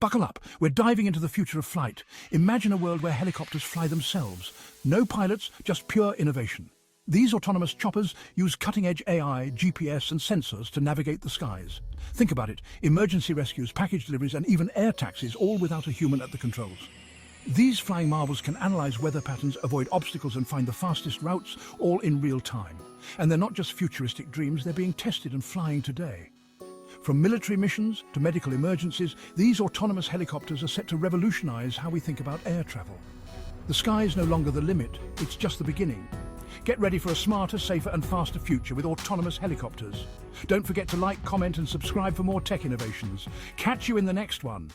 Buckle up, we're diving into the future of flight. Imagine a world where helicopters fly themselves. No pilots, just pure innovation. These autonomous choppers use cutting-edge AI, GPS and sensors to navigate the skies. Think about it, emergency rescues, package deliveries and even air taxis, all without a human at the controls. These flying marvels can analyze weather patterns, avoid obstacles and find the fastest routes, all in real time. And they're not just futuristic dreams, they're being tested and flying today. From military missions to medical emergencies, these autonomous helicopters are set to revolutionize how we think about air travel. The sky is no longer the limit, it's just the beginning. Get ready for a smarter, safer and faster future with autonomous helicopters. Don't forget to like, comment and subscribe for more tech innovations. Catch you in the next one.